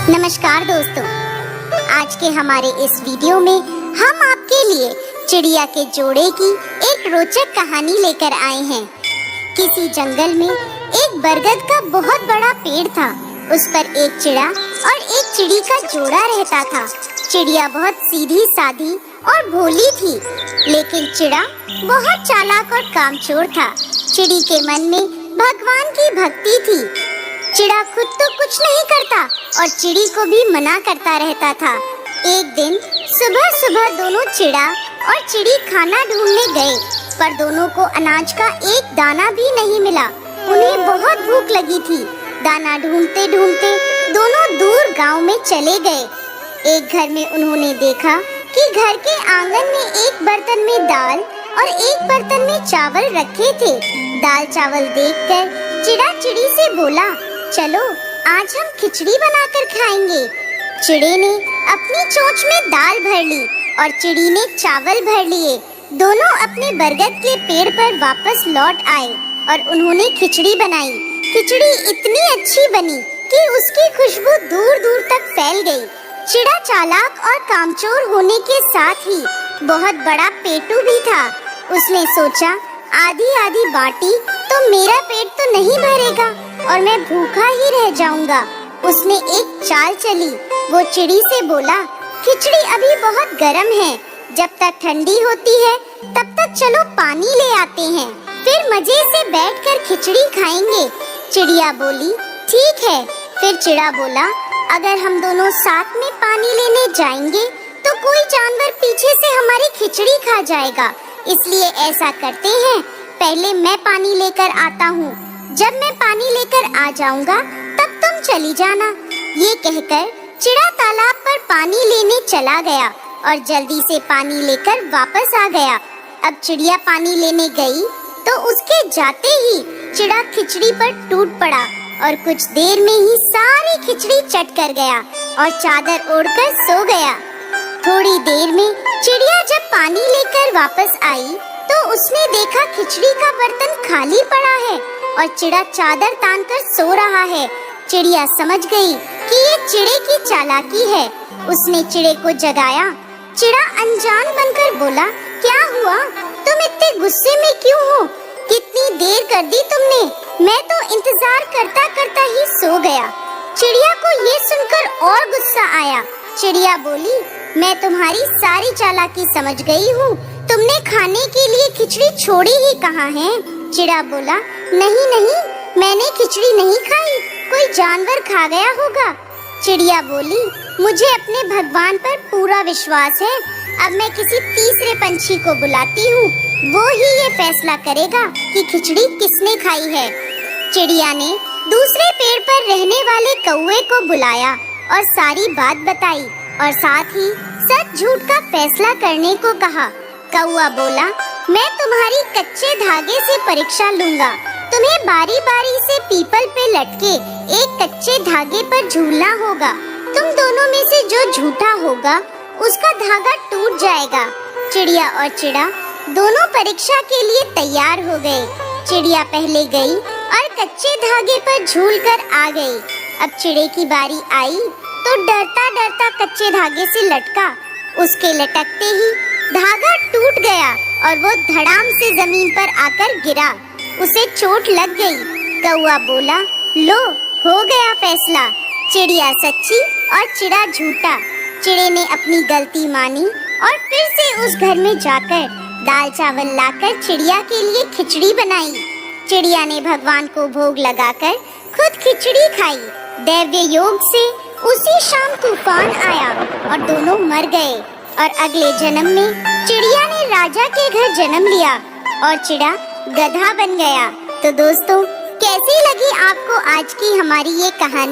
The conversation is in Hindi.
नमस्कार दोस्तों, आज के हमारे इस वीडियो में हम आपके लिए चिड़िया के जोड़े की एक रोचक कहानी लेकर आए हैं। किसी जंगल में एक बरगद का बहुत बड़ा पेड़ था। उस पर एक चिड़ा और एक चिड़ी का जोड़ा रहता था। चिड़िया बहुत सीधी सादी और भोली थी, लेकिन चिड़ा बहुत चालाक और कामचोर था। चिड़ी के मन में भगवान की भक्ति थी। चिड़ा खुद तो कुछ नहीं करता और चिड़ी को भी मना करता रहता था। एक दिन सुबह सुबह दोनों चिड़ा और चिड़ी खाना ढूंढने गए, पर दोनों को अनाज का एक दाना भी नहीं मिला। उन्हें बहुत भूख लगी थी। दाना ढूंढते ढूंढते दोनों दूर गांव में चले गए। एक घर में उन्होंने देखा कि घर के आंगन में एक बर्तन में दाल और एक बर्तन में चावल रखे थे। दाल चावल देखकर चिड़ा चिड़ी से बोला, चलो आज हम खिचड़ी बनाकर खाएंगे। चिड़े ने अपनी चोंच में दाल भर ली और चिड़ी ने चावल भर लिए। दोनों अपने बरगद के पेड़ पर वापस लौट आए और उन्होंने खिचड़ी बनाई। खिचड़ी इतनी अच्छी बनी कि उसकी खुशबू दूर दूर तक फैल गई। चिड़ा चालाक और कामचोर होने के साथ ही बहुत बड़ा पेटू भी था। उसने सोचा, आधी आधी बाटी तो मेरा पेट तो नहीं भरेगा और मैं भूखा ही रह जाऊंगा। उसने एक चाल चली। वो चिड़ी से बोला, खिचड़ी अभी बहुत गर्म है, जब तक ठंडी होती है तब तक चलो पानी ले आते हैं, फिर मजे से बैठकर खिचड़ी खाएंगे। चिड़िया बोली, ठीक है। फिर चिड़ा बोला, अगर हम दोनों साथ में पानी लेने जाएंगे तो कोई जानवर पीछे से हमारी खिचड़ी खा जाएगा, इसलिए ऐसा करते हैं, पहले मैं पानी लेकर आता हूँ। जब मैं पानी लेकर आ जाऊंगा तब तुम चली जाना। ये कहकर चिड़ा तालाब पर पानी लेने चला गया और जल्दी से पानी लेकर वापस आ गया। अब चिड़िया पानी लेने गई तो उसके जाते ही चिड़ा खिचड़ी पर टूट पड़ा और कुछ देर में ही सारी खिचड़ी चट कर गया और चादर ओढ़कर सो गया। थोड़ी देर में चिड़िया जब पानी लेकर वापस आई तो उसने देखा खिचड़ी का बर्तन खाली पड़ा है और चिड़ा चादर तानकर सो रहा है। चिड़िया समझ गई कि ये चिड़े की चालाकी है। उसने चिड़े को जगाया। चिड़ा अनजान बनकर बोला, क्या हुआ? तुम इतने गुस्से में क्यों हो? कितनी देर कर दी तुमने? मैं तो इंतजार करता करता ही सो गया। चिड़िया को ये सुनकर और गुस्सा आया। चिड़िया बोली, मैं तुम्हारी सारी चालाकी समझ गई हूँ। तुमने खाने के लिए खिचड़ी छोड़ी ही कहाँ है? चिड़ा बोला, नहीं नहीं, मैंने खिचड़ी नहीं खाई, कोई जानवर खा गया होगा। चिड़िया बोली, मुझे अपने भगवान पर पूरा विश्वास है। अब मैं किसी तीसरे पंछी को बुलाती हूँ, वो ही ये फैसला करेगा कि खिचड़ी किसने खाई है। चिड़िया ने दूसरे पेड़ पर रहने वाले कौवे को बुलाया और सारी बात बताई और साथ ही सच झूठ का फैसला करने को कहा। कौवा बोला, मैं तुम्हारी कच्चे धागे से परीक्षा लूंगा। तुम्हें बारी बारी से पीपल पे लटके एक कच्चे धागे पर झूलना होगा। तुम दोनों में से जो झूठा होगा उसका धागा टूट जाएगा। चिड़िया और चिड़ा दोनों परीक्षा के लिए तैयार हो गए। चिड़िया पहले गई और कच्चे धागे पर झूलकर आ गई। अब चिड़े की बारी आई तो डरता डरता कच्चे धागे से लटका। उसके लटकते ही धागा टूट गया और वो धड़ाम से जमीन पर आकर गिरा। उसे चोट लग गई। कौवा बोला, लो हो गया फैसला, चिड़िया सच्ची और चिड़ा झूठा। चिड़े ने अपनी गलती मानी और फिर से उस घर में जाकर दाल चावल लाकर चिड़िया के लिए खिचड़ी बनाई। चिड़िया ने भगवान को भोग लगाकर खुद खिचड़ी खाई। दैवीय योग से उसी शाम तूफान आया और दोनों मर गए और अगले जन्म में चिड़िया ने राजा के घर जन्म लिया और चिड़ा गधा बन गया। तो दोस्तों, कैसी लगी आपको आज की हमारी ये कहानी?